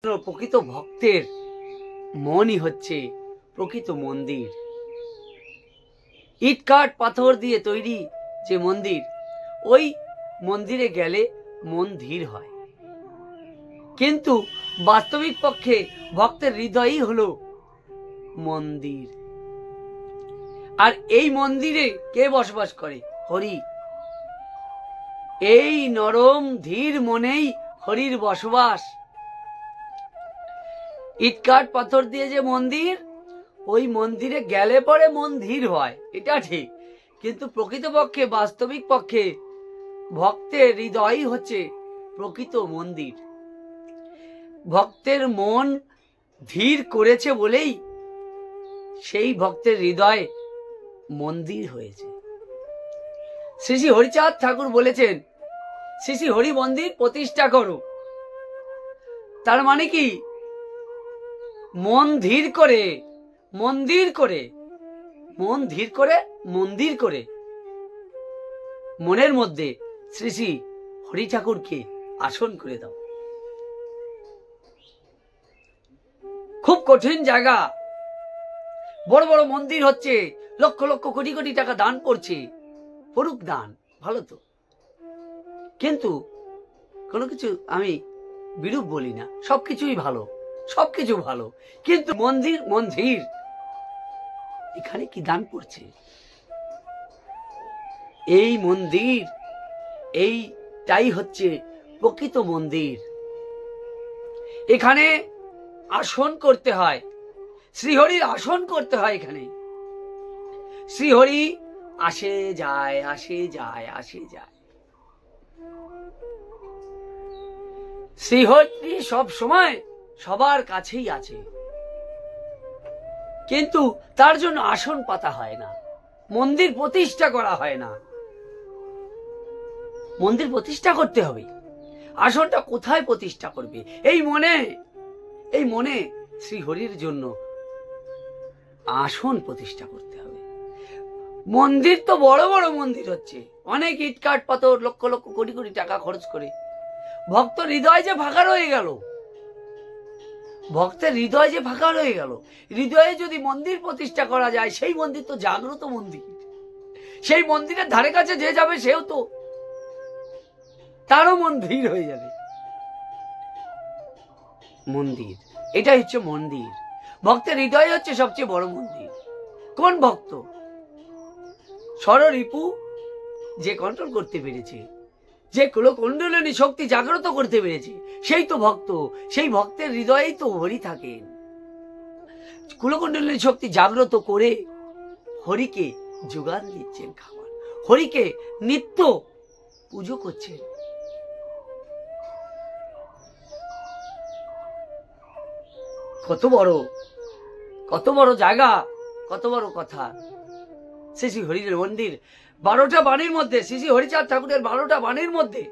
প্রকৃত ভক্তের মনই হচ্ছে প্রকৃত মন্দির। ইট কাঠ পাথর দিয়ে তৈরি যে মন্দির, ওই মন্দিরে গেলে মন ধীর হয়, কিন্তু বাস্তবিক পক্ষে ভক্তের হৃদয়ই হলো মন্দির। আর এই মন্দিরে কে বসবাস করে? হরি। এই নরম ধীর মনেই হরির বসবাস। ইট কাঠ পাথর দিয়ে যে মন্দির, ওই মন্দিরে গেলে পরে মন ধীর হয়, এটা ঠিক, কিন্তু প্রকৃতপক্ষে বাস্তবিক পক্ষে ভক্তের হৃদয়ই হচ্ছে প্রকৃত মন্দির। ভক্তের মন ধীর করেছে বলেই সেই ভক্তের হৃদয় মন্দির হয়েছে। শ্রী শ্রী হরিচাঁদ ঠাকুর বলেছেন, শ্রী শ্রী হরি মন্দির প্রতিষ্ঠা করো। তার মানে কি? মন ধীর করে মন্দির করে, মন ধীর করে মন্দির করে মনের মধ্যে শ্রী শ্রী হরি ঠাকুরকে আসন করে দাও। খুব কঠিন জায়গা, বড় বড় মন্দির হচ্ছে, লক্ষ লক্ষ কোটি কোটি টাকা দান করছে, করুক দান, ভালো তো, কিন্তু কোনো কিছু আমি বিরূপ বলি না, সবকিছুই ভালো, সবকিছু ভালো, কিন্তু মন্দির এখানে কি দান করছে? এই মন্দির, এইটাই হচ্ছে প্রকৃত মন্দির। এখানে আসন করতে হয়, শ্রীহরির আসন করতে হয়। এখানে শ্রীহরি আসে যায়, আসে যায়, আসে যায়। শ্রীহরি সব সময় সবার কাছেই আছে, কিন্তু তার জন্য আসন পাতা হয় না, মন্দির প্রতিষ্ঠা করা হয় না। মন্দির প্রতিষ্ঠা করতে হবে, আসনটা কোথায় প্রতিষ্ঠা করবে? এই মনে শ্রীহরির জন্য আসন প্রতিষ্ঠা করতে হবে। মন্দির তো বড় বড় মন্দির হচ্ছে, অনেক ইট কাঠ পাথর লক্ষ লক্ষ কোটি কোটি টাকা খরচ করে। ভক্ত হৃদয় যে ফাঁকা রয়ে গেল, ভক্তের হৃদয় যে ফাঁকা রয়ে গেল, হৃদয়ে যদি মন্দির প্রতিষ্ঠা করা যায়, সেই মন্দির তো জাগ্রত মন্দির। সেই মন্দিরের ধারে কাছে যে যাবে, সেও তো, তারও মন ধীর হয়ে যাবে। মন্দির, এটাই হচ্ছে মন্দির। ভক্তের হৃদয় হচ্ছে সবচেয়ে বড় মন্দির। কোন ভক্ত? ষড়রিপু যে কন্ট্রোল করতে পেরেছে, যে কুলকুণ্ডলিনী শক্তি জাগ্রত করতে পেরেছে, সেই তো ভক্ত। সেই ভক্তের হৃদয়েই তো হরি থাকেন। কুলকুণ্ডলিনী শক্তি জাগ্রত করে হরিকে যোগান দিচ্ছেন খাবার, হরিকে নিত্য পুজো করছেন। কত বড় জায়গা, কত বড় কথা। শ্রী শ্রী হরির মন্দির 12টা বাণীর মধ্যে, শ্রী শ্রী হরিচাঁদ ঠাকুরের 12টা বাণীর মধ্যে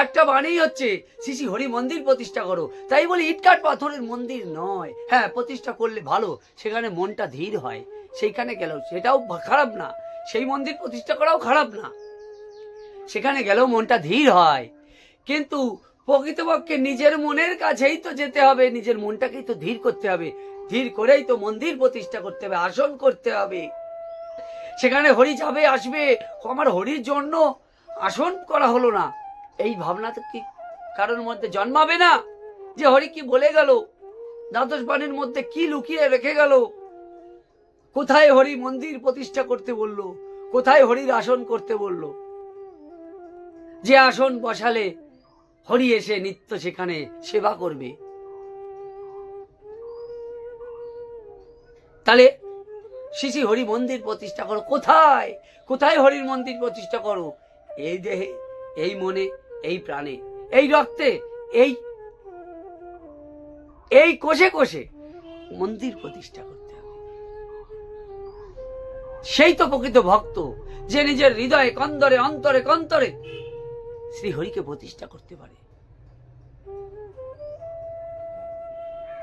একটা বাণী হচ্ছে শ্রী শ্রী হরি মন্দির প্রতিষ্ঠা করো। তাই বলি ইটকাঠ পাথরের মন্দির নয়। হ্যাঁ, প্রতিষ্ঠা করলে ভালো, সেখানে মনটা ধীর হয়, সেইখানে গেলেও সেটাও খারাপ না, সেই মন্দির প্রতিষ্ঠা করাও খারাপ না, সেখানে গেলেও মনটা ধীর হয়। কিন্তু প্রকৃতপক্ষে নিজের মনের কাছেই তো যেতে হবে, নিজের মনটাকেই তো ধীর করতে হবে, ধীর করেই তো মন্দির প্রতিষ্ঠা করতে হবে, আসন করতে হবে। সেখানে হরি যাবে আসবে, আমার হরির জন্য আসন করা হলো না, এই ভাবনা তো কি কারোর মধ্যে জন্মাবে না? যে হরি কি বলে গেল, দ্বাদশ বাণীর মধ্যে কি লুকিয়ে রেখে গেল, কোথায় হরি মন্দির প্রতিষ্ঠা করতে বলল, কোথায় হরির আসন করতে বলল, যে আসন বসালে হরি এসে নিত্য সেখানে সেবা করবে। তাহলে শ্রী শ্রী হরি মন্দির প্রতিষ্ঠা করো। কোথায় কোথায় হরির মন্দির প্রতিষ্ঠা করো? এই দেহে, এই মনে, এই প্রাণে, এই রক্তে, এই কোষে কোষে মন্দির প্রতিষ্ঠা করতে হবে। সেই তো প্রকৃত ভক্ত, যে নিজের হৃদয়ে কন্দরে অন্তরে কন্তরে শ্রী হরিকে প্রতিষ্ঠা করতে পারে।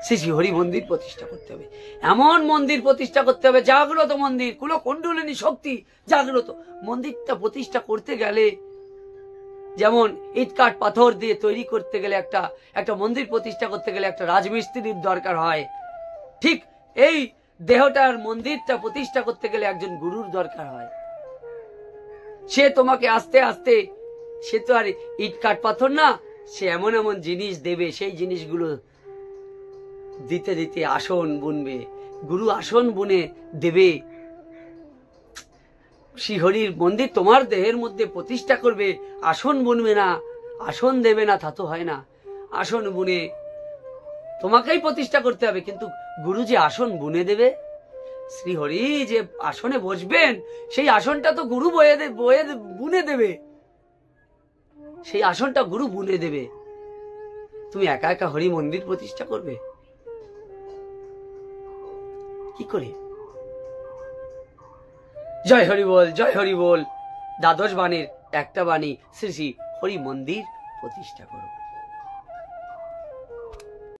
শ্রী শ্রী হরি মন্দির প্রতিষ্ঠা করতে হবে, এমন মন্দির প্রতিষ্ঠা করতে হবে, জাগ্রত মন্দির, কুলকুণ্ডলিনী শক্তি জাগ্রত। মন্দিরটা প্রতিষ্ঠা করতে গেলে যেমন ইট কাঠ পাথর দিয়ে তৈরি করতে গেলে একটা মন্দির প্রতিষ্ঠা করতে গেলে একটা রাজমিস্ত্রির দরকার হয়, ঠিক এই দেহটার মন্দিরটা প্রতিষ্ঠা করতে গেলে একজন গুরুর দরকার হয়। সে তোমাকে আস্তে আস্তে, সে তো আর ইট কাঠ পাথর না, সে এমন এমন জিনিস দেবে, সেই জিনিসগুলো দিতে দিতে আসন বুনবে। গুরু আসন বুনে দেবে। শ্রীহরির মন্দির তোমার দেহের মধ্যে প্রতিষ্ঠা করবে, আসন বুনবে না, আসন দেবে না, তা তো হয় না। আসন বুনে তোমাকেই প্রতিষ্ঠা করতে হবে, কিন্তু গুরু যে আসন বুনে দেবে, শ্রীহরি যে আসনে বসবেন সেই আসনটা তো গুরু বুনে দেবে, সেই আসনটা গুরু বুনে দেবে। তুমি একা একা হরি মন্দির প্রতিষ্ঠা করবে কি করে? জয় হরি বল, জয় হরি বল। দ্বাদশ বাণীর একটা বাণী, শ্রী শ্রী হরি মন্দির প্রতিষ্ঠা করো।